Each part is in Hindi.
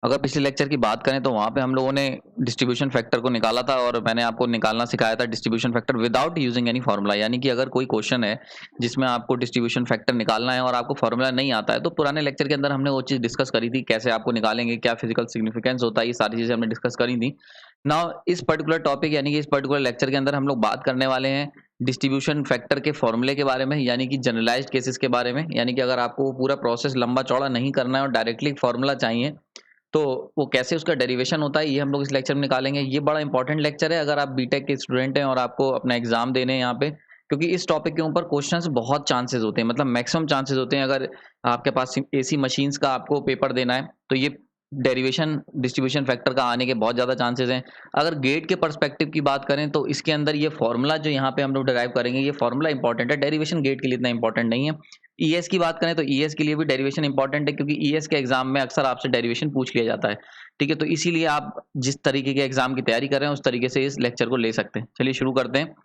अगर पिछले लेक्चर की बात करें तो वहाँ पे हम लोगों ने डिस्ट्रीब्यूशन फैक्टर को निकाला था और मैंने आपको निकालना सिखाया था distribution factor without using any formula. यानी कि अगर कोई क्वेश्चन है जिसमें आपको डिस्ट्रीब्यूशन फैक्टर निकालना है और आपको फार्मूला नहीं आता है, तो पुराने लेक्चर के अंदर हमने वो चीज़ डिस्कस करी थी, कैसे आपको निकालेंगे, क्या फिजिकल सिग्निफिकेंस होता है, ये सारी चीज़ें हमने डिस्कस करी थी। नाउ इस पर्टिकुलर टॉपिक यानी कि इस पर्टिकुलर लेक्चर के अंदर हम लोग बात करने वाले हैं डिस्ट्रीब्यूशन फैक्टर के फॉर्मूले के बारे में, यानी कि जनरलाइज्ड केसेस के बारे में। यानी कि अगर आपको वो पूरा प्रोसेस लंबा चौड़ा नहीं करना है और डायरेक्टली फार्मूला चाहिए, तो वो कैसे उसका डेरिवेशन होता है, ये हम लोग इस लेक्चर में निकालेंगे। ये बड़ा इंपॉर्टेंट लेक्चर है अगर आप बीटेक के स्टूडेंट हैं और आपको अपना एग्जाम देने हैं यहाँ पे, क्योंकि इस टॉपिक के ऊपर क्वेश्चंस बहुत चांसेस होते हैं, मतलब मैक्सिमम चांसेस होते हैं। अगर आपके पास एसी मशीन्स का आपको पेपर देना है तो ये डेरिवेशन डिस्ट्रीब्यूशन फैक्टर का आने के बहुत ज़्यादा चांसेस हैं। अगर गेट के पर्सपेक्टिव की बात करें तो इसके अंदर ये फॉर्मूला जो यहाँ पे हम लोग डिराइव करेंगे, ये फॉर्मूला इंपॉर्टेंट है, डेरिवेशन गेट के लिए इतना इंपॉर्टेंट नहीं है। ईएस की बात करें तो ईएस के लिए भी डेरिवेशन इंपॉर्टेंट है, क्योंकि ईएस के एग्जाम में अक्सर आपसे डेरिवेशन पूछ लिया जाता है। ठीक है, तो इसीलिए आप जिस तरीके के एग्जाम की तैयारी कर रहे हैं उस तरीके से इस लेक्चर को ले सकते हैं। चलिए शुरू करते हैं।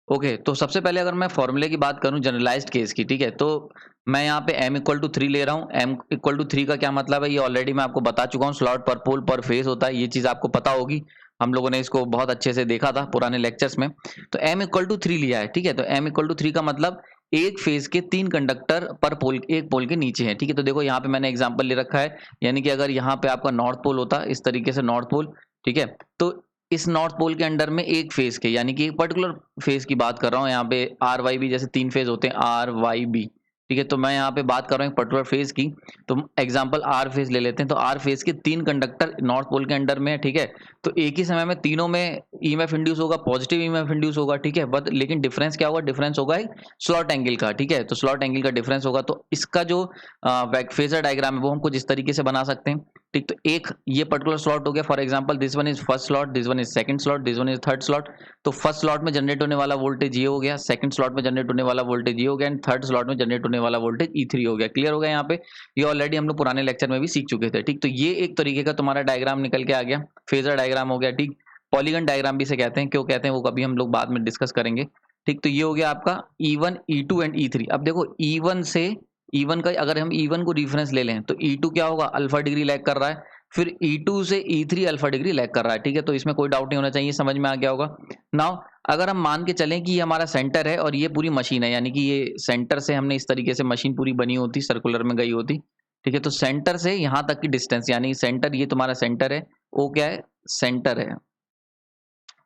ओके, तो सबसे पहले अगर मैं फॉर्मूले की बात करूं जनरलाइज्ड केस की, ठीक है, तो मैं यहाँ पे m इक्वल टू 3 ले रहा हूँ। m इक्वल टू 3 का क्या मतलब है, ये ऑलरेडी मैं आपको बता चुका हूँ। स्लॉट पर पोल पर फेज होता है, ये चीज़ आपको पता होगी, हम लोगों ने इसको बहुत अच्छे से देखा था पुराने लेक्चर्स में। तो m इक्वल टू 3 लिया है, ठीक है, तो m इक्वल टू 3 का मतलब एक फेज के 3 कंडक्टर पर पोल, एक पोल के नीचे है। ठीक है, तो देखो यहाँ पे मैंने एग्जाम्पल ले रखा है, यानी कि अगर यहाँ पे आपका नॉर्थ पोल होता इस तरीके से नॉर्थ पोल, ठीक है, तो इस नॉर्थ पोल के अंडर में एक फेज के, यानी कि एक पर्टिकुलर फेज की बात कर रहा हूँ यहाँ पे, आर वाई बी, जैसे 3 फेज होते हैं आर वाई बी, ठीक है, तो मैं यहाँ पे बात कर रहा हूँ एक पर्टिकुलर फेज की। तो एग्जांपल आर फेज ले लेते हैं, तो आर फेज के 3 कंडक्टर नॉर्थ पोल के अंडर में है, ठीक है, तो एक ही समय में तीनों में ईएमएफ इंड्यूस होगा, पॉजिटिव ईएमएफ इंड्यूस होगा, ठीक है, बट लेकिन डिफरेंस क्या होगा, डिफरेंस होगा एक स्लॉट एंगल का, ठीक है, तो स्लॉट एंगल का डिफरेंस होगा। तो इसका जो फेजर डायग्राम है वो हम कुछ इस तरीके से बना सकते हैं। ठीक, तो एक ये पर्टिकुलर स्लॉट हो गया, for example this one is first slot, this one is second slot, this one is third slot. तो फर्स्ट स्लॉट में जनरेट होने वाला वोल्टेज ये हो गया, सेकंड स्लॉट में जनरेट होने वाला वोल्टेज ये हो गया, एंड थर्ड स्लॉट में जनरेट होने वाला वोल्टेज E3 हो गया। क्लियर हो गया यहाँ पे, ये ऑलरेडी हम लोग पुराने लेक्चर में भी सीख चुके थे। ठीक, तो ये एक तरीके का तुम्हारा डायग्राम निकल के आ गया, फेजर डायग्राम हो गया। ठीक, पॉलीगन डायग्राम भी से कहते हैं, क्यों कहते हैं वो कभी हम लोग बाद में डिस्कस करेंगे। ठीक, तो ये हो गया आपका E1 E2 एंड E3। अब देखो E1 से E1 का अगर हम E1 को रेफरेंस ले लें तो E2 क्या होगा, अल्फा डिग्री लैग कर रहा है, फिर E2 से E3 अल्फा डिग्री लैग कर रहा है। ठीक है, तो इसमें कोई डाउट नहीं होना चाहिए, समझ में आ गया होगा। नाउ अगर हम मान के चलें कि ये हमारा सेंटर है और ये पूरी मशीन है, यानी कि ये सेंटर से हमने इस तरीके से मशीन पूरी बनी होती, सर्कुलर में गई होती। ठीक है, तो सेंटर से यहाँ तक की डिस्टेंस, यानी सेंटर, ये तुम्हारा सेंटर है, वो क्या है, सेंटर है,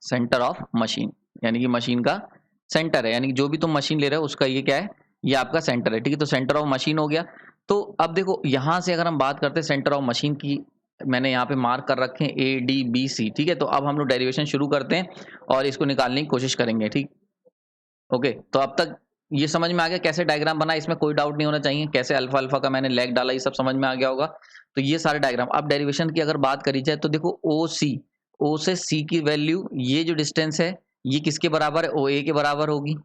सेंटर ऑफ मशीन, यानी कि मशीन का सेंटर है, यानी कि जो भी तुम मशीन ले रहे हो उसका ये क्या है, ये आपका सेंटर है। ठीक है, तो सेंटर ऑफ मशीन हो गया। तो अब देखो यहाँ से अगर हम बात करते हैं सेंटर ऑफ मशीन की, मैंने यहाँ पे मार्क कर रखे हैं ADBC। ठीक है, तो अब हम लोग डेरिवेशन शुरू करते हैं और इसको निकालने की कोशिश करेंगे। ठीक, ओके, तो अब तक ये समझ में आ गया कैसे डायग्राम बना, इसमें कोई डाउट नहीं होना चाहिए, कैसे अल्फा अल्फा का मैंने लेग डाला, ये सब समझ में आ गया होगा। तो ये सारे डायग्राम, अब डेरिवेशन की अगर बात करी जाए तो देखो ओ से सी की वैल्यू, ये जो डिस्टेंस है ये किसके बराबर है, OA के बराबर होगी,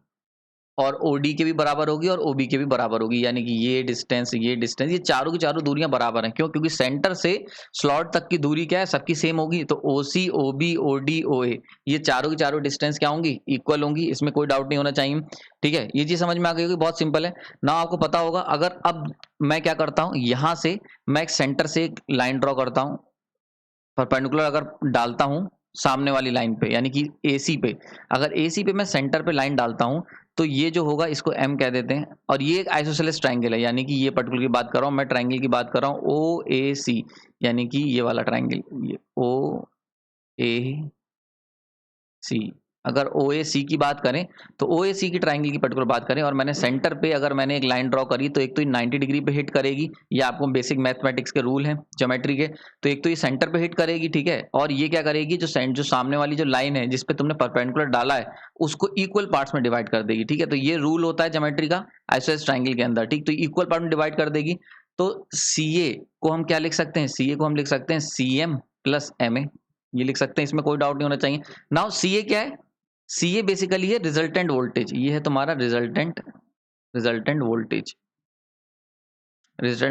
और OD के भी बराबर होगी और OB के भी बराबर होगी, यानी कि ये डिस्टेंस, ये चारों की चारों दूरियां बराबर हैं। क्यों, क्योंकि सेंटर से स्लॉट तक की दूरी क्या है, सबकी सेम होगी। तो OC OB OD OA, ये चारों की चारों डिस्टेंस क्या होंगी, इक्वल होंगी, इसमें कोई डाउट नहीं होना चाहिए। ठीक है, ये चीज समझ में आ गई होगी, बहुत सिंपल है ना, आपको पता होगा। अगर अब मैं क्या करता हूँ, यहाँ से मैं एक सेंटर से एक लाइन ड्रॉ करता हूँ, परपेंडिकुलर अगर डालता हूं सामने वाली लाइन पे, यानी कि AC पे, अगर AC पे मैं सेंटर पे लाइन डालता हूं तो ये जो होगा इसको M कह देते हैं, और ये एक आइसोसेलेस ट्रायंगल है, यानी कि ये पर्टिकुलर की बात कर रहा हूं मैं, ट्रायंगल की बात कर रहा हूं OAC, यानी कि ये वाला ट्रायंगल, ये OAC। अगर OAC की बात करें तो OAC की ट्रायंगल की पर्टिकुलर बात करें और मैंने सेंटर पे अगर मैंने एक लाइन ड्रॉ करी, तो एक तो ये 90 डिग्री पे हिट करेगी, ये आपको बेसिक मैथमेटिक्स के रूल हैं ज्योमेट्री के, तो एक तो ये सेंटर पे हिट करेगी, ठीक है, और ये क्या करेगी, जो सामने वाली जो लाइन है जिसपे तुमने परपेंडिकुलर डाला है उसको इक्वल पार्ट्स में डिवाइड कर देगी। ठीक है, तो ये रूल होता है ज्योमेट्री का आइसोसेलेस ट्रायंगल के अंदर। ठीक, तो इक्वल पार्ट में डिवाइड कर देगी। तो CA को हम क्या लिख सकते हैं, CA को हम लिख सकते हैं CM प्लस MA, ये लिख सकते हैं, इसमें कोई डाउट नहीं होना चाहिए। नाउ CA क्या है, CA बेसिकली है रिजल्टेंट वोल्टेज, ये है तुम्हारा रिजल्टेंट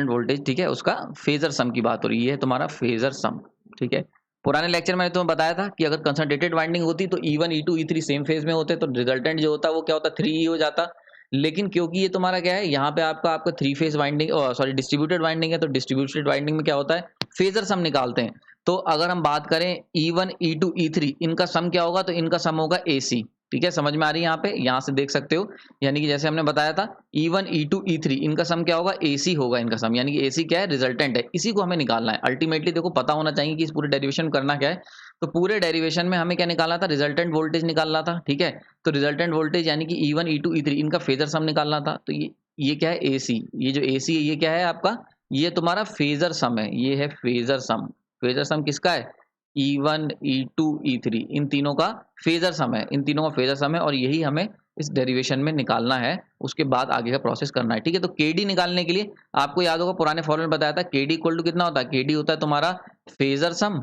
वोल्टेज, ठीक है, उसका फेजर सम की बात हो रही है, ये है तुम्हारा फेजर सम। ठीक है, पुराने लेक्चर में मैंने तुम्हें बताया था कि अगर कंसंट्रेटेड वाइंडिंग होती तो E1 E2 E3 same phase में होते, तो रिजल्टेंट जो होता है वो क्या होता, 3E हो जाता। लेकिन क्योंकि ये तुम्हारा क्या है, यहाँ पे आपका आपका three phase winding, sorry distributed winding है, तो डिस्ट्रीब्यूटेड वाइंडिंग में क्या होता है, फेजर सम निकालते हैं। तो अगर हम बात करें E1 E2 E3 इनका सम क्या होगा, तो इनका सम होगा AC। ठीक है, समझ में आ रही है यहाँ पे, यहाँ से देख सकते हो, यानी कि जैसे हमने बताया था E1 E2 E3 इनका सम क्या होगा, AC होगा इनका सम, यानी कि AC क्या है, रिजल्टेंट है, इसी को हमें निकालना है। अल्टीमेटली देखो पता होना चाहिए कि इस पूरे डेरिवेशन करना क्या है। तो पूरे डेरिवेशन में हमें क्या निकालना था, रिजल्टेंट वोल्टेज निकालना था। ठीक है, तो रिजल्टेंट वोल्टेज यानी कि E1 E2 E3 इनका फेजर सम निकालना था। तो ये क्या है, AC। ये जो AC है ये क्या है आपका, ये तुम्हारा फेजर सम है, ये है फेजर सम। फेजर सम किसका है, E1 E2 E3 इन तीनों का फेजर सम है, इन तीनों का फेजर सम है, और यही हमें इस डेरिवेशन में निकालना है। उसके बाद आगे का प्रोसेस करना है। ठीक है, तो KD निकालने के लिए आपको याद होगा पुराने फॉर्मूले में बताया था, KD इक्वल टू कितना होता है, KD होता है तुम्हारा phasor sum,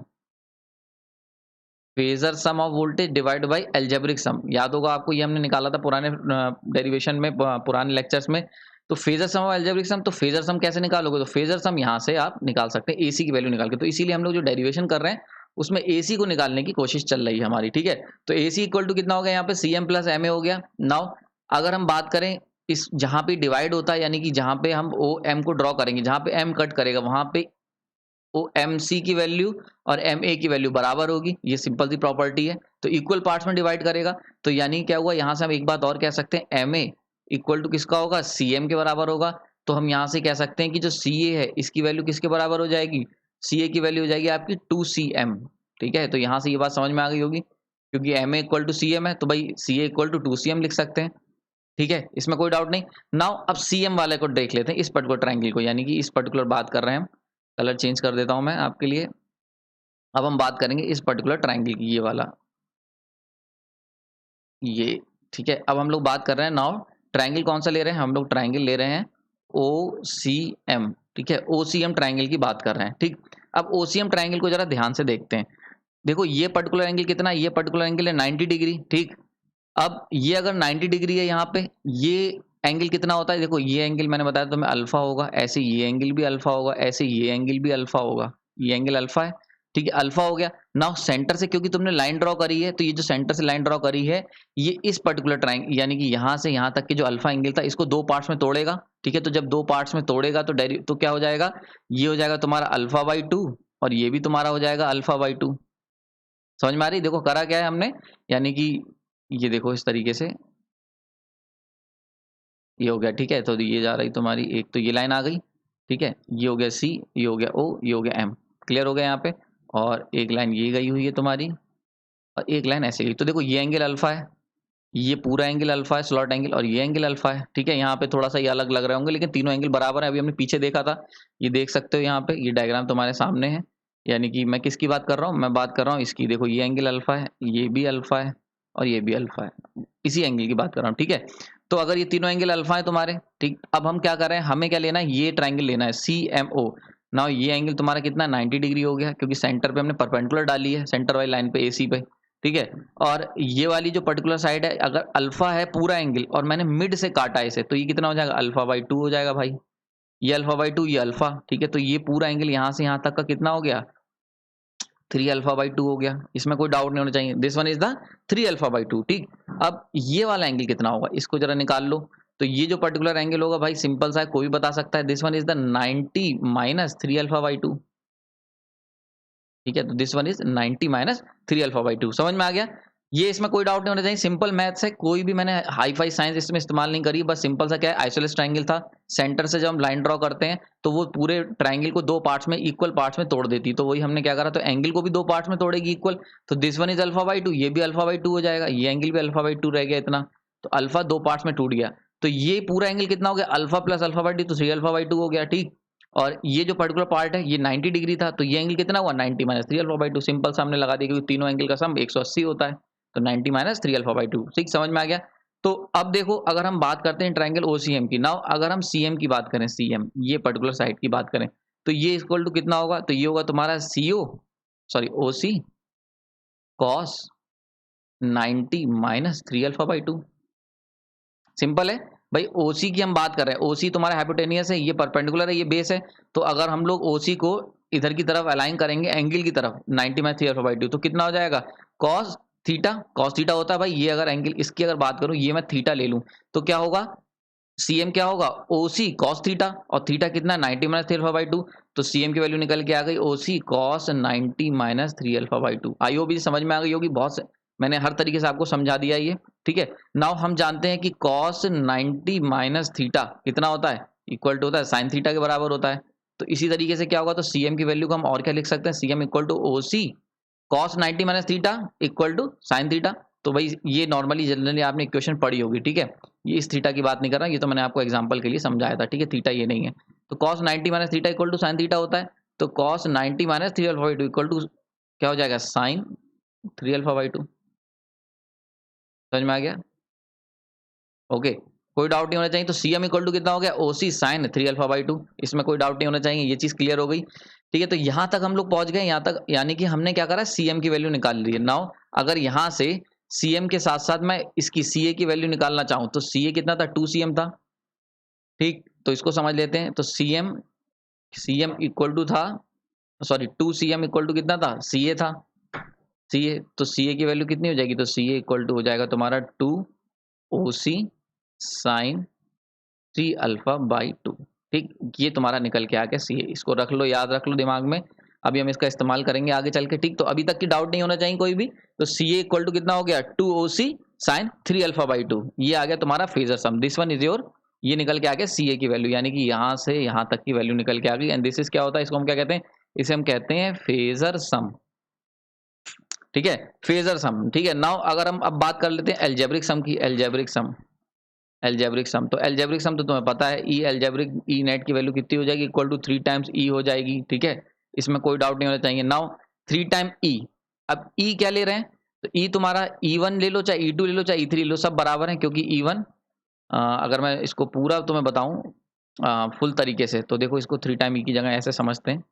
phasor sum of voltage divide by algebraic sum. याद होगा आपको, ये हमने निकाला था पुराने डेरिवेशन में, पुराने लेक्चर्स में। तो फेजर सम और अलजेब्रिक सम, तो फेजर सम कैसे निकालोगे, तो फेजर सम यहाँ से आप निकाल सकते हैं AC की वैल्यू निकाल के। तो इसीलिए हम लोग जो डेरिवेशन कर रहे हैं उसमें AC को निकालने की कोशिश चल रही है हमारी। ठीक है, तो AC इक्वल टू कितना हो गया यहाँ पे, CM प्लस MA हो गया। नाउ अगर हम बात करें इस जहाँ पे डिवाइड होता है, यानी कि जहाँ पे हम OM को ड्रॉ करेंगे, जहाँ पे M कट करेगा वहां पे OMC की वैल्यू और MA की वैल्यू बराबर होगी। ये सिंपल सी प्रॉपर्टी है। तो इक्वल पार्ट्स में डिवाइड करेगा, तो यानी क्या हुआ, यहाँ से हम एक बात और कह सकते हैं, MA इक्वल टू किसका होगा, CM के बराबर होगा। तो हम यहाँ से कह सकते हैं कि जो CA है इसकी वैल्यू किसके बराबर हो जाएगी, CA की वैल्यू हो जाएगी आपकी 2CM। ठीक है, तो यहाँ से ये बात समझ में आ गई होगी, क्योंकि MA इक्वल टू CM है तो भाई CA इक्वल टू 2CM लिख सकते हैं। ठीक है, इसमें कोई डाउट नहीं। नाउ अब CM वाले को देख लेते हैं, इस पर्टिकुलर ट्रायंगल को, यानी कि इस पर्टिकुलर बात कर रहे हैं हम। कलर चेंज कर देता हूं मैं आपके लिए। अब हम बात करेंगे इस पर्टिकुलर ट्रायंगल की, ये वाला, ये। ठीक है, अब हम लोग बात कर रहे हैं नाउ ट्रायंगल कौन सा ले रहे हैं, हम लोग ट्रायंगल ले रहे हैं OCM। ठीक है, OCM ट्रायंगल की बात कर रहे हैं। ठीक, अब OCM ट्रायंगल को जरा ध्यान से देखते हैं। देखो ये पर्टिकुलर एंगल कितना है, ये पर्टिकुलर एंगल है 90 डिग्री। ठीक, अब ये अगर 90 डिग्री है यहाँ पे, ये एंगल कितना होता है, देखो ये एंगल मैंने बताया तुम्हें अल्फा होगा, ऐसे ये एंगल भी अल्फा होगा, ऐसे ये एंगल भी अल्फा होगा। ये एंगल अल्फा है। ठीक है, अल्फा हो गया। नाउ सेंटर से क्योंकि तुमने लाइन ड्रॉ करी है, तो ये जो सेंटर से लाइन ड्रॉ करी है, ये इस पर्टिकुलर ट्रायंगल यानी कि यहाँ से यहाँ तक के जो अल्फा एंगल था इसको दो पार्ट्स में तोड़ेगा। ठीक है, तो जब दो पार्ट्स में तोड़ेगा तो क्या हो जाएगा, ये हो जाएगा तुम्हारा अल्फा बाई 2, और ये भी तुम्हारा हो जाएगा अल्फा बाई 2। समझ में आ रही, देखो करा क्या है हमने, यानी कि ये देखो इस तरीके से ये हो गया। ठीक है, तो ये जा रही तुम्हारी, एक तो ये लाइन आ गई। ठीक है, ये हो गया C, ये हो गया O, ये हो गया M। क्लियर हो गया यहाँ पे, और एक लाइन ये गई हुई है तुम्हारी, और एक लाइन ऐसे गई। तो देखो ये एंगल अल्फा है, ये पूरा एंगल अल्फा है, स्लॉट एंगल, और ये एंगल अल्फा है। ठीक है, यहाँ पे थोड़ा सा ये अलग लग रहे होंगे, लेकिन तीनों एंगल बराबर है। अभी हमने पीछे देखा था, ये देख सकते हो यहाँ पे, ये डायग्राम तुम्हारे सामने है। यानी कि मैं किसकी बात कर रहा हूँ, मैं बात कर रहा हूँ इसकी। देखो ये एंगल अल्फा है, ये भी अल्फा है, और ये भी अल्फा है, इसी एंगल की बात कर रहा हूँ। ठीक है, तो अगर ये तीनों एंगल अल्फा है तुम्हारे, ठीक, अब हम क्या कर रहे हैं, हमें क्या लेना है, ये ट्राइंगल लेना है CMO। नाउ ये एंगल तुम्हारा कितना 90 डिग्री हो गया, क्योंकि सेंटर पे हमने परपेंडिकुलर डाली है, सेंटर वाली लाइन पे AC पे। ठीक है, और ये वाली जो पर्टिकुलर साइड है, अगर अल्फा है पूरा एंगल और मैंने मिड से काटा इसे, तो ये कितना हो जाएगा, अल्फा बाई 2 हो जाएगा भाई। ये अल्फा बाई 2, ये अल्फा। ठीक है, तो ये पूरा एंगल यहाँ से यहाँ तक का कितना हो गया, 3 अल्फा बाई 2 हो गया। इसमें कोई डाउट नहीं होना चाहिए, this one is the 3 alpha by 2। ठीक, अब ये वाला एंगल कितना होगा, इसको जरा निकाल लो। तो ये जो पर्टिकुलर एंगल होगा भाई सिंपल सा है, कोई भी बता सकता है, this one is the 90 minus 3 alpha by 2। ठीक है, तो this one is 90 minus 3 alpha by 2। समझ में आ गया, ये इसमें कोई डाउट नहीं होना चाहिए, सिंपल मैथ्स है, कोई भी मैंने हाई फाई साइंस इसमें इस्तेमाल नहीं करी, बस सिंपल सा क्या है, आइसोलेस ट्रायंगल था। सेंटर से जब हम लाइन ड्रॉ करते हैं तो वो पूरे ट्रायंगल को दो पार्ट्स में, इक्वल पार्ट्स में तोड़ देती, तो वही हमने क्या करा, तो एंगल को भी दो पार्ट्स में तोड़ेगी इक्वल। तो this one is alpha by 2, ये भी अल्फा बाई 2 हो जाएगा, ये एंगल भी अल्फा बाई 2 रह गया इतना। तो अल्फा दो पार्ट्स में टूट गया, तो ये पूरा एंगल कितना हो गया, अल्फा प्लस अल्फा बाई 2, तो 3 अल्फा बाई 2 हो गया। ठीक, और ये जो पर्टिकुलर पार्ट है ये 90 डिग्री था, तो ये एंगल कितना हुआ, 90 माइनस 3 अल्फा बाई 2। सिंपल सा हमने लगा दिया, क्योंकि तीनों एंगल का सम 180 होता है, तो 90 माइनस 3 अल्फा बाई 2। ठीक, समझ में आ गया। तो अब देखो अगर हम बात करते हैं ट्रायंगल OCM की, नाउ अगर हम CM की बात करें, CM ये पर्टिकुलर साइड की बात करें, तो ये इक्वल टू कितना होगा, तो ये होगा तुम्हारा OC cos 90 minus 3 alpha by 2। Simple है भाई, OC की हम बात कर रहे हैं, OC तुम्हारा हाइपोटेनियस है, ये परपेंडिकुलर है, ये बेस है। तो अगर हम लोग OC को इधर की तरफ अलाइन करेंगे एंगल की तरफ 90 माइनस 3 अल्फा बाई 2, तो कितना हो जाएगा, cos थीटा होता है भाई, ये अगर एंगल इसकी अगर बात करूं, ये मैं थीटा ले लूं तो क्या होगा, CM क्या होगा OC cos थीटा, और थीटा कितना 90 माइनस 3 अल्फा बाई 2, तो CM की वैल्यू निकल के आ गई OC cos 90 minus 3 alpha by 2। I hope ये समझ में आ गई होगी, बहुत से मैंने हर तरीके से आपको समझा दिया ये, ठीक है। नाउ हम जानते हैं कि cos 90 माइनस थीटा कितना होता है, इक्वल टू होता है साइन थीटा के बराबर होता है। तो इसी तरीके से क्या होगा, तो CM की वैल्यू को हम और क्या लिख सकते हैं, CM equal to OC cos 90 minus theta equal to sine theta. तो भाई ये नॉर्मली जनरली आपने इक्वेशन पढ़ी होगी, ठीक है। ये इस थीटा की बात नहीं कर रहा, ये तो मैंने आपको एग्जांपल के लिए समझाया था, ठीक है। थीटा ये नहीं है, तो cos 90 minus theta equal to sine theta होता है। तो cos 90 minus 3 alpha by 2 equal to क्या हो जाएगा, साइन 3 अल्फा बाई 2। समझ में आ गया? ओके, कोई डाउट नहीं होना चाहिए। तो CM इक्वल टू कितना हो गया, OC साइन 3 अल्फा बाई 2, इसमें कोई डाउट नहीं होना चाहिए, ये चीज क्लियर हो गई, ठीक है। तो यहाँ तक हम लोग पहुंच गए, यहाँ तक यानी कि हमने क्या करा, CM की वैल्यू निकाल ली है। नाउ अगर यहाँ से CM के साथ साथ मैं इसकी CA की वैल्यू निकालना चाहूँ, तो CA कितना था, 2CM था, ठीक। तो इसको समझ लेते हैं। तो CM इक्वल टू था, सॉरी 2CM इक्वल टू कितना था, CA था, CA। तो CA की वैल्यू कितनी हो जाएगी, तो CA इक्वल टू हो जाएगा तुम्हारा 2OC साइन 3 अल्फा बाई 2, ठीक। ये तुम्हारा निकल के आ गया CA, इसको रख लो, याद रख लो दिमाग में, अभी हम इसका इस्तेमाल करेंगे आगे चल के, ठीक। तो अभी तक की डाउट नहीं होना चाहिए कोई भी। तो CA इक्वल टू कितना हो गया, 2OC साइन 3 अल्फा बाई 2, ये आ गया तुम्हारा phasor some, this one is your, ये निकल के आ गया CA की वैल्यू, यानी कि यहाँ से यहाँ तक की वैल्यू निकल के आ गई। एंड दिस इज क्या होता है, इसको हम क्या कहते हैं, इसे हम कहते हैं फेजर सम, ठीक है, फेजर सम, ठीक है। नाउ अगर हम अब बात कर लेते हैं एल्जेब्रिक सम की, एल्जेब्रिक सम, एल्जेब्रिक सम, तो एल्जेब्रिक सम तो तुम्हें पता है, ई एल्जेब्रिक ई नेट की वैल्यू कितनी हो जाएगी, इक्वल टू 3 टाइम्स ई हो जाएगी, ठीक है। इसमें कोई डाउट नहीं होना चाहिए। नाउ 3 टाइम ई, अब ई क्या ले रहे हैं, तो ई तुम्हारा E1 ले लो, चाहे E2 ले लो, चाहे E3 ले लो, सब बराबर है, क्योंकि E1 अगर मैं इसको पूरा तुम्हें बताऊं फुल तरीके से, तो देखो इसको 3 टाइम ई की जगह ऐसे समझते हैं,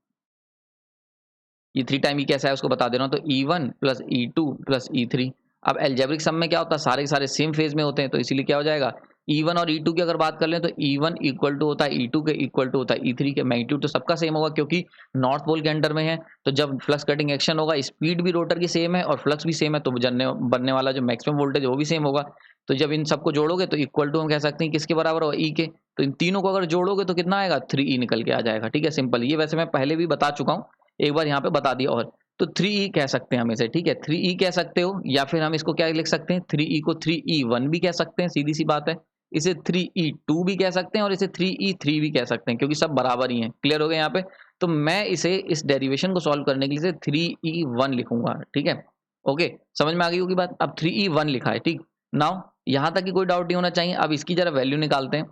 ये 3 टाइम ई कैसा है उसको बता दे रहा हूँ। तो E1 plus E2 plus E3, अब एल्जेब्रिक सम में क्या होता है, सारे के सारे सेम फेज में होते हैं, तो इसीलिए क्या हो जाएगा, E1 और E2 की अगर बात कर लें, तो E1 इक्वल टू होता है E2 के इक्वल टू होता है E3 के, मैग्नीट्यूड तो सबका सेम होगा क्योंकि नॉर्थ पोल के अंडर में है। तो जब फ्लक्स कटिंग एक्शन होगा, स्पीड भी रोटर की सेम है और फ्लक्स भी सेम है, तो बनने वाला जो मैक्सिमम वोल्टेज है वो भी सेम होगा। तो जब इन सबको जोड़ोगे तो इक्वल टू हम कह सकते हैं किसके बराबर होगा, ई के। तो इन तीनों को अगर जोड़ोगे तो कितना आएगा, 3E निकल के आ जाएगा, ठीक है, सिंपल। ये वैसे मैं पहले भी बता चुका हूँ, एक बार यहाँ पे बता दिया। और तो 3E कह सकते हैं हम इसे, ठीक है, 3E कह सकते हो, या फिर हम इसको क्या लिख सकते हैं, 3E को 3E1 भी कह सकते हैं, सीधी सी बात है। इसे 3E2 भी कह सकते हैं और इसे 3E3 भी कह सकते हैं, क्योंकि सब बराबर ही हैं। क्लियर हो गए यहाँ पे? तो मैं इसे इस डेरिवेशन को सॉल्व करने के लिए 3E1 लिखूंगा, ठीक है। ओके, समझ में आ गई होगी बात। अब 3E1 लिखा है, ठीक। नाउ यहाँ तक की कोई डाउट नहीं होना चाहिए। अब इसकी जरा वैल्यू निकालते हैं।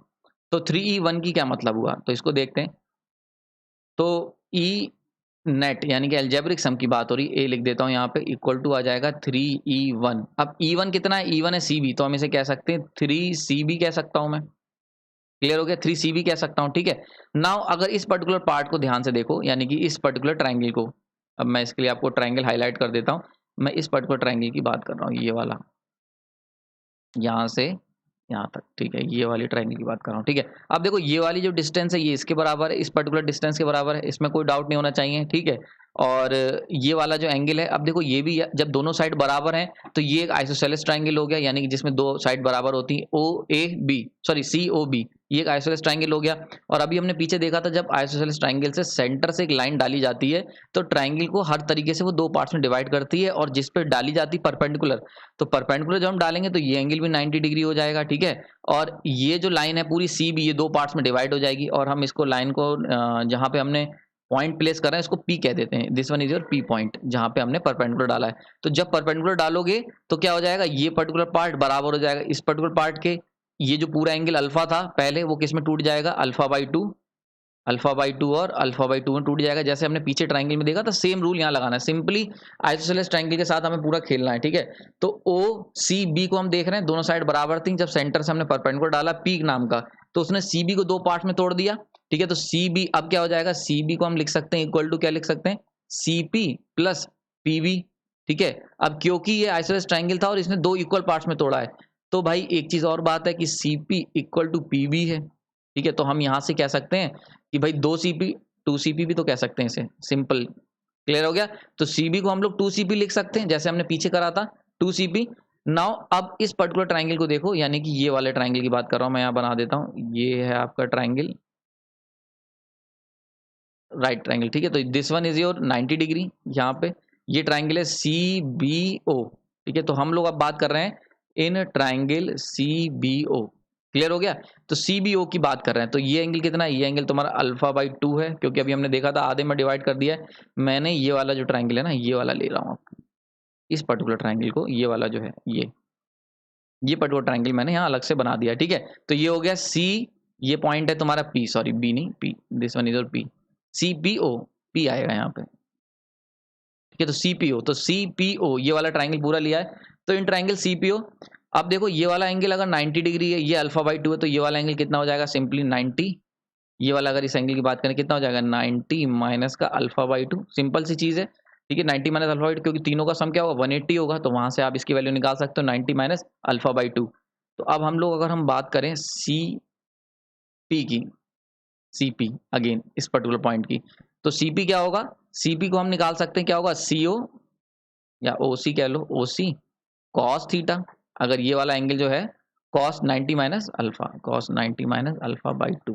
तो 3E1 की क्या मतलब हुआ, तो इसको देखते हैं। तो ई नेट यानी कि एल्जेब्रिक सम की बात हो रही, ए लिख देता हूं यहाँ पे, इक्वल टू आ जाएगा 3E1। अब E1 कितना है, E1 है CB, तो हम इसे कह सकते हैं 3CB कह सकता हूं मैं। क्लियर हो गया, 3CB कह सकता हूं, ठीक है। नाउ अगर इस पर्टिकुलर पार्ट को ध्यान से देखो, यानी कि इस पर्टिकुलर ट्राइंगल को, अब मैं इसके लिए आपको ट्राइंगल हाईलाइट कर देता हूं। मैं इस पर्टिकुलर ट्राइंगल की बात कर रहा हूँ, ये वाला, यहाँ से यहाँ तक, ठीक है, ये वाली ट्राइंगल की बात कर रहा हूँ, ठीक है। अब देखो ये वाली जो डिस्टेंस है ये इसके बराबर है, इस पर्टिकुलर डिस्टेंस के बराबर है, इसमें कोई डाउट नहीं होना चाहिए, ठीक है। और ये वाला जो एंगल है, अब देखो ये भी जब दोनों साइड बराबर हैं तो ये एक आइसोसेलेस ट्राइंगल हो गया, यानी कि जिसमें दो साइड बराबर होती है, OAB, सॉरी COB, ये एक आइसोसेलेस ट्राइंगल हो गया। और अभी हमने पीछे देखा था, जब आइसोसेलेस ट्राइंगल से सेंटर से एक लाइन डाली जाती है तो ट्राइंगल को हर तरीके से वो दो पार्ट्स में डिवाइड करती है, और जिस पे डाली जाती है परपेंडिकुलर, तो परपेंडिकुलर जब हम डालेंगे तो ये एंगल भी 90 डिग्री हो जाएगा, ठीक है। और ये जो लाइन है पूरी CB, ये दो पार्ट्स में डिवाइड हो जाएगी, और हम इसको लाइन को जहाँ पे हमने पॉइंट प्लेस कर रहे हैं इसको P कह देते हैं। This one is your P point, जहाँ पे हमने परपेंडिकुलर डाला है। तो जब परपेंडिकुलर डालोगे तो क्या हो जाएगा, ये पर्टिकुलर पार्ट बराबर हो जाएगा इस पर्टिकुलर पार्ट के। ये जो पूरा एंगल अल्फा था पहले, वो किस में टूट जाएगा, अल्फा बाई 2, अल्फा बाई 2 और अल्फा बाई 2 में टूट जाएगा। जैसे हमने पीछे ट्राइंगल में देखा था, सेम रूल यहाँ लगाना है। सिंपली आइसोसेलेस ट्राइंगल के साथ हमें पूरा खेलना है, ठीक है। तो OCB को हम देख रहे हैं, दोनों साइड बराबर थी। जब सेंटर से हमने परपेंडिकुलर डाला P नाम का, तो उसने CB को दो पार्ट में तोड़ दिया, ठीक है। तो CB अब क्या हो जाएगा, CB को हम लिख सकते हैं इक्वल टू, क्या लिख सकते हैं, CP प्लस PB, ठीक है। अब क्योंकि ये आइसोसेलेस ट्राइंगल था और इसने दो इक्वल पार्ट्स में तोड़ा है, तो भाई एक चीज और बात है कि CP इक्वल टू PB है, ठीक है। तो हम यहां से कह सकते हैं कि भाई 2CP 2CP भी तो कह सकते हैं इसे, सिंपल। क्लियर हो गया। तो CB को हम लोग 2CP लिख सकते हैं, जैसे हमने पीछे करा था 2CP। नाउ अब इस पर्टिकुलर ट्राइंगल को देखो, यानी कि ये वाले ट्राइंगल की बात कर रहा हूँ मैं, यहाँ बना देता हूँ। ये है आपका ट्राइंगल, राइट ट्राइंगल, ठीक है। तो this one is your 90 degree, यहाँ पे ये ट्राइंगल है CBO, ठीक है। तो हम लोग अब बात कर रहे हैं इन ट्राइंगल CBO, क्लियर हो गया। तो CBO की बात कर रहे हैं, तो ये एंगल कितना है, ये एंगल तुम्हारा अल्फा/2 है, क्योंकि अभी हमने देखा था आधे में डिवाइड कर दिया है। मैंने ये वाला जो ट्राइंगल है ना, ये वाला ले रहा हूँ, इस पर्टिकुलर ट्राइंगल को, ये वाला जो है ये पर्टिकुलर ट्राइंगल मैंने यहाँ अलग से बना दिया, ठीक है। तो ये हो गया C, ये पॉइंट है तुम्हारा P, सॉरी B नहीं P, this one is your P, CPO, P आएगा यहाँ पे, ठीक है। तो CPO ये वाला ट्राइंगल पूरा लिया है। तो इन ट्राइंगल CPO, अब देखो ये वाला एंगल अगर 90 डिग्री है, ये अल्फा/2 है, तो ये वाला एंगल कितना हो जाएगा, सिंपली 90। ये वाला अगर इस एंगल की बात करें कितना हो जाएगा, 90 माइनस का अल्फा/2, सिंपल सी चीज है, ठीक है। 90 माइनस अल्फा/2, क्योंकि तीनों का सम क्या होगा, 180 होगा, तो वहां से आप इसकी वैल्यू निकाल सकते हो, 90 माइनस अल्फा/2। तो अब हम लोग अगर हम बात करें CP की, CP अगेन इस पर्टिकुलर पॉइंट की, तो CP क्या होगा, CP को हम निकाल सकते हैं, क्या होगा, CO या OC कह लो, OC cos थीटा, अगर ये वाला एंगल जो है cos 90 minus alpha, cos 90 minus alpha,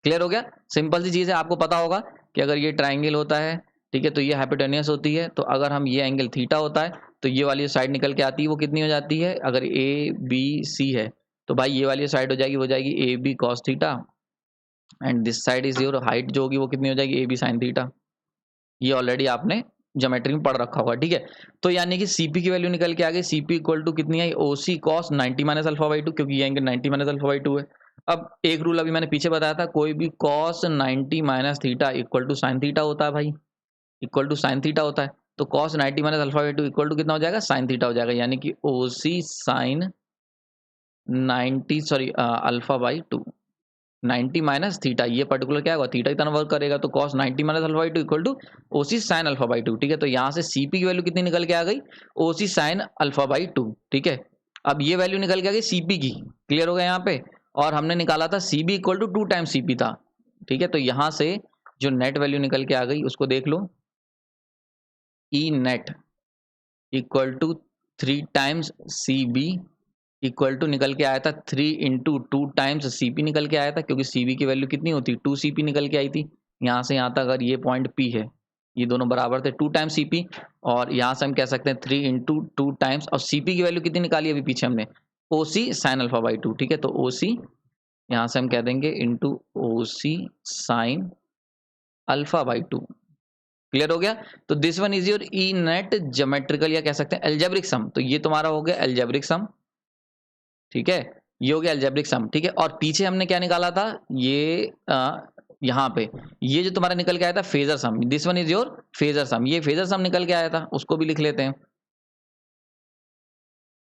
clear हो गया। सिंपल सी चीज है, आपको पता होगा कि अगर ये ट्राइंगल होता है, ठीक है, तो ये हाइपोटेन्यूस होती है, तो अगर हम ये एंगल थीटा होता है, तो ये वाली साइड निकल के आती है, वो कितनी हो जाती है, अगर ABC है, तो भाई ये वाली साइड हो जाएगी, वो जाएगी AB cos theta, and this side is your height जो होगी वो कितनी हो जाएगी, AB sin थीटा। ये ऑलरेडी आपने ज्योमेट्री में पढ़ रखा होगा, ठीक है। तो यानी कि CP की वैल्यू निकल के आ गई, CP इक्वल टू कितनी आई, OC cos 90 माइनस अल्फा/2, क्योंकि ये एंगल 90 माइनस अल्फा/2 है। अब एक रूल अभी मैंने पीछे बताया था, कोई भी cos 90 minus theta equal to sine theta होता है भाई, इक्वल टू साइन थीटा होता है। तो cos 90 minus alpha equal to कितना हो जाएगा, साइन थीटा हो जाएगा, यानी कि OC sine 90 sorry alpha, 90 minus theta, ये पर्टिकुलर क्या होगा, थीटा की तरह वर्क करेगा, तो cos 90 minus alpha equal to OC sin alpha, ठीक है। तो यहाँ से CP की वैल्यू कितनी निकल के आ गई, OC sin अल्फा/2, ठीक है। अब ये वैल्यू निकल के आ गई CP की, क्लियर हो गया यहाँ पे, और हमने निकाला था CB equal to 2 times CP था, ठीक है। तो यहाँ से जो नेट वैल्यू निकल के आ गई उसको देख लो, E net equal to 3 times CB equal to निकल के आया था 3 इंटू 2 टाइम्स CP निकल के आया था, क्योंकि CB की वैल्यू कितनी होती, 2 CP निकल के आई थी। यहाँ से यहाँ तक अगर ये पॉइंट P है, ये दोनों बराबर थे 2 टाइम्स CP, और यहाँ से हम कह सकते हैं 3 इंटू 2 टाइम्स, और CP की वैल्यू कितनी निकाली अभी पीछे हमने, OC sin अल्फा/2, ठीक है। तो OC यहाँ से हम कह देंगे इंटू OC sin अल्फा/2, क्लियर हो गया। तो this one is your E net geometrical, या कह सकते हैं एल्जेब्रिक सम, तो ये तुम्हारा हो गया एल्जेब्रिक सम, ठीक है। ये हो गया अलजेब्रिक सम, ठीक है। और पीछे हमने क्या निकाला था, ये यहाँ पे ये जो तुम्हारा निकल के आया था phasor sum, this one is your phasor sum, ये फेजर सम निकल के आया था, उसको भी लिख लेते हैं।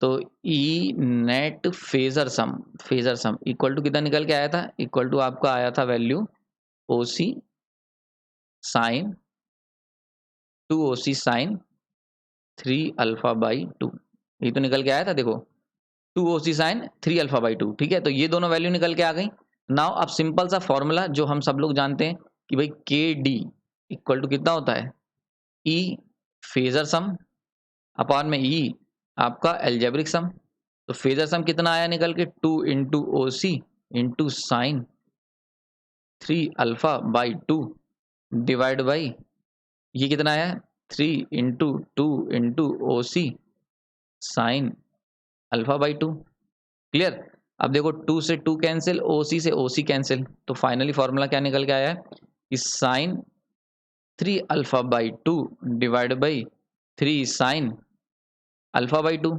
तो E net phasor sum equal to कितना निकल के आया था, इक्वल टू आपका आया था value OC sine 2OC sine 3 अल्फा/2, ये तो निकल के आया था देखो, 2OC साइन 3 अल्फा/2, ठीक है। तो ये दोनों वैल्यू निकल के आ गई। नाउ अब सिंपल सा फॉर्मूला जो हम सब लोग जानते हैं कि भाई KD इक्वल टू कितना होता है, E फेजर सम अपॉन में E आपका एल्जेब्रिक सम। तो फेजर सम कितना आया निकल के, 2 into OC into sine 3 alpha divide by ये कितना आया, 3 into 2 into OC sine alpha, clear. अब देखो 2 से 2 कैंसिल, OC से OC कैंसिल, तो फाइनली फॉर्मूला क्या निकल के आया है कि sine 3 alpha divide by 3 sine alpha,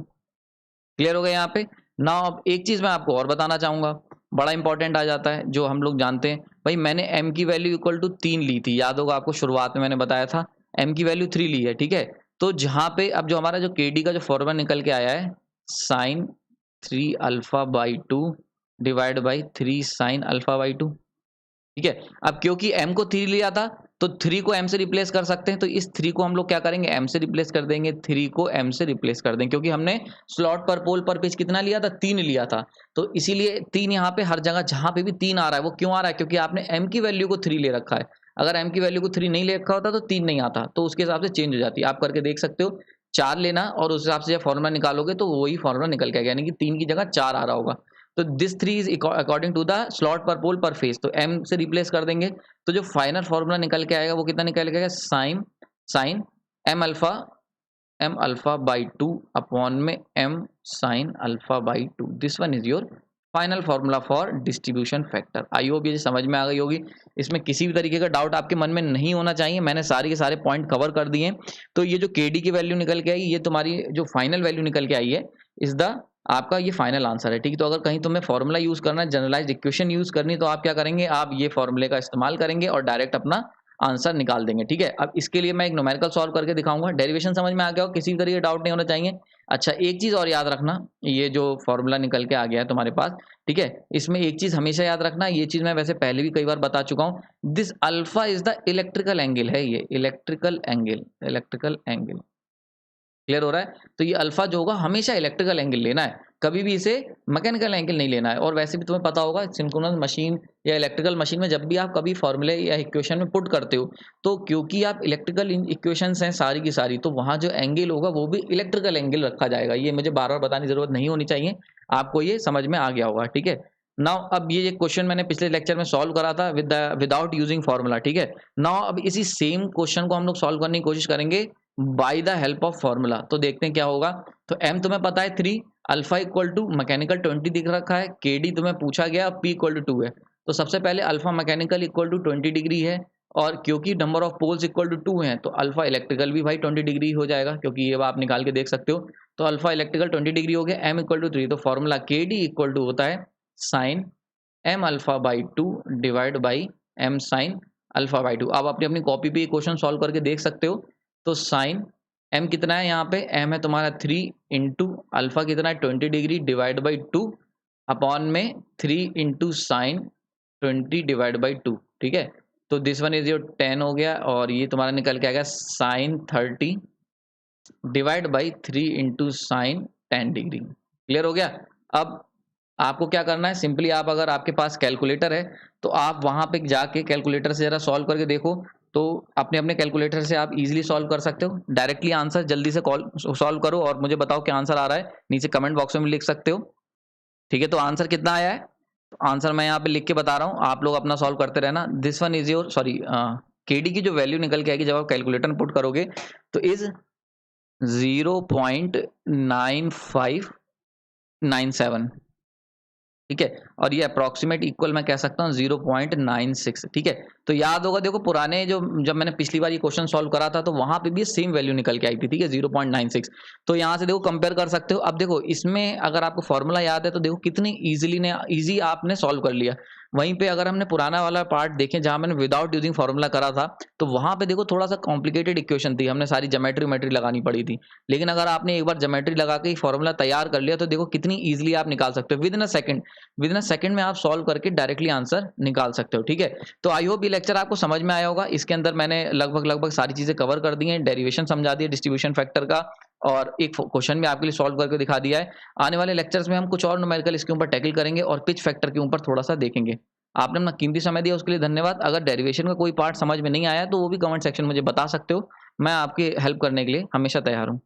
clear हो गया यहाँ पे। नाउ अब एक चीज मैं आपको और बताना चाहूंगा, बड़ा इंपॉर्टेंट आ जाता है, जो हम लोग जानते हैं भाई, मैंने M की वैल्यू इक्वल टू 3 ली थी, याद होगा आपको शुरुआत में मैंने बताया था M की वैल्यू 3 ली है, ठीक है। तो जहां पे अब जो हमारा जो KD का जो फॉर्मूला निकल के आया है, sign 3 alpha divide by 3 sine अल्फा/2, ठीक है। अब क्योंकि M को 3 लिया था, तो 3 को M से रिप्लेस कर सकते हैं, तो इस 3 को हम लोग क्या करेंगे, M से रिप्लेस कर देंगे, 3 को M से रिप्लेस कर देंगे, क्योंकि हमने स्लॉट पर पोल पर पेज कितना लिया था, 3 लिया था। तो इसीलिए 3 यहाँ पे हर जगह जहां पे भी 3 आ रहा है, वो क्यों आ रहा है, क्योंकि आपने M की वैल्यू को 3 ले रखा है। अगर M की वैल्यू को 3 नहीं ले रखा होता तो 3 नहीं आता, तो उसके हिसाब से चेंज हो जाती है। आप करके देख सकते हो 4 लेना और उस हिसाब से जब फॉर्मूला निकालोगे तो वही फॉर्मूला निकल के आएगा, यानी कि 3 की जगह 4 आ रहा होगा। तो this 3 is according to the slot per pole पर फेज, तो m से रिप्लेस कर देंगे तो जो फाइनल फॉर्मूला निकल के आएगा वो कितना निकल के आएगा, sine m alpha by 2 upon में m sine alpha by 2। This one is your final formula for distribution factor. I hope ये समझ में आ गई होगी, इसमें किसी भी तरीके का डाउट आपके मन में नहीं होना चाहिए, मैंने सारे के सारे पॉइंट कवर कर दिए। तो ये जो kd की वैल्यू निकल के आई, ये तुम्हारी जो फाइनल वैल्यू निकल के आई है, इज द आपका ये फाइनल आंसर है, ठीक है। तो अगर कहीं तुम्हें फॉर्मूला यूज करना है, जनरलाइज्ड इक्वेशन यूज करनी है, तो आप क्या करेंगे, आप ये फॉर्मूले का इस्तेमाल करेंगे और डायरेक्ट अपना आंसर निकाल देंगे, ठीक है। अब इसके लिए मैं एक न्यूमेरिकल सॉल्व करके दिखाऊंगा, डेरिवेशन समझ में आ गया हो, किसी भी तरीके का डाउट नहीं होना चाहिए। अच्छा, एक चीज और याद रखना, ये जो फॉर्मूला निकल के आ गया है तुम्हारे पास, ठीक है, इसमें एक चीज हमेशा याद रखना, ये चीज मैं वैसे पहले भी कई बार बता चुका हूँ, this alpha is the electrical angle है, ये इलेक्ट्रिकल एंगल क्लियर हो रहा है। तो ये अल्फा जो होगा हमेशा इलेक्ट्रिकल एंगल लेना है, कभी भी इसे मैकेनिकल एंगल नहीं लेना है। और वैसे भी तुम्हें पता होगा सिंक्रोनस मशीन या इलेक्ट्रिकल मशीन में जब भी आप कभी फॉर्मूले या इक्वेशन में पुट करते हो, तो क्योंकि आप इलेक्ट्रिकल इक्वेशंस हैं सारी की सारी, तो वहाँ जो एंगल होगा वो भी इलेक्ट्रिकल एंगल रखा जाएगा। ये मुझे बार बार बताने की जरूरत नहीं होनी चाहिए, आपको ये समझ में आ गया होगा, ठीक है। नाउ अब ये क्वेश्चन मैंने पिछले लेक्चर में सॉल्व करा था विदाउट यूजिंग फॉर्मूला, ठीक है। नाउ अब इसी सेम क्वेश्चन को हम लोग सॉल्व करने की कोशिश करेंगे by the help of formula. तो देखते हैं क्या होगा। तो m तुम्हें पता है 3, अल्फा इक्वल टू मैकेनिकल 20 दिख रखा है, kd तुम्हें पूछा गया, p इक्वल टू 2 है। तो सबसे पहले alpha mechanical equal to 20 degree है, और क्योंकि number of poles equal to 2 है, तो अल्फा इलेक्ट्रिकल भी भाई 20 डिग्री हो जाएगा, क्योंकि ये आप निकाल के देख सकते हो। तो अल्फा इलेक्ट्रिकल 20 डिग्री हो गया, m इक्वल टू 3, तो फॉर्मूला kd इक्वल टू होता है sine m alpha by 2 divide by m sine alpha by 2। आप अपनी अपनी कॉपी पे ये क्वेश्चन सॉल्व करके देख सकते हो। तो साइन m कितना है, यहाँ पे m है तुम्हारा 3 इंटू अल्फा कितना है 20 डिग्री डिवाइड बाई 2 अपॉन में 3 इंटू साइन 20 डिवाइड बाई 2, ठीक है। तो दिस वन इज योर 10 हो गया, और ये तुम्हारा निकल के आएगा sine 30 divide by 3 into sine 10 degree. Clear हो गया। अब आपको क्या करना है, सिंपली आप अगर आपके पास कैलकुलेटर है तो आप वहां पे जाके कैलकुलेटर से जरा सॉल्व करके देखो, तो अपने अपने कैलकुलेटर से आप इजीली सॉल्व कर सकते हो। डायरेक्टली आंसर जल्दी से कॉल सॉल्व करो और मुझे बताओ क्या आंसर आ रहा है, नीचे कमेंट बॉक्स में भी लिख सकते हो, ठीक है। तो आंसर कितना आया है, तो आंसर मैं यहाँ पे लिख के बता रहा हूँ, आप लोग अपना सॉल्व करते रहना। This one is your kd की जो वैल्यू निकल के आएगी जब आप कैलकुलेटर में पुट करोगे, तो इज 0.9597, ठीक है। और ये अप्रोक्सीमेट इक्वल मैं कह सकता हूँ 0.96, ठीक है। तो याद होगा, देखो पुराने जब मैंने पिछली बार ये क्वेश्चन सॉल्व करा था, तो वहां पे भी सेम वैल्यू निकल के आई थी, ठीक है, 0.96। तो यहाँ से देखो कंपेयर कर सकते हो। अब देखो इसमें अगर आपको फॉर्मूला याद है तो देखो कितनी इजी आपने सॉल्व कर लिया। वहीं पे अगर हमने पुराना वाला पार्ट देखें जहां मैंने विदाउट यूजिंग फॉर्मूला करा था, तो वहां पे देखो थोड़ा सा कॉम्प्लिकेटेड इक्वेशन थी, हमने सारी ज्योमेट्री लगानी पड़ी थी। लेकिन अगर आपने एक बार ज्योमेट्री लगा के फॉर्मूला तैयार कर लिया, तो देखो कितनी इजीली आप निकाल सकते हो, विद इन अ सेकंड में आप सॉल्व करके डायरेक्टली आंसर निकाल सकते हो, ठीक है। तो आई होप ये लेक्चर आपको समझ में आया होगा। इसके अंदर मैंने लगभग सारी चीजें कवर कर दी हैं, डेरिवेशन समझा दिया डिस्ट्रीब्यूशन फैक्टर का, और एक क्वेश्चन भी आपके लिए सॉल्व करके दिखा दिया है। आने वाले लेक्चर्स में हम कुछ और न्यूमेरिकल इसके ऊपर टैकल करेंगे और पिच फैक्टर के ऊपर थोड़ा सा देखेंगे। आपने अपना कीमती समय दिया उसके लिए धन्यवाद। अगर डेरिवेशन का कोई पार्ट समझ में नहीं आया तो वो भी कमेंट सेक्शन में मुझे बता सकते हो, मैं आपकी हेल्प करने के लिए हमेशा तैयार हूँ।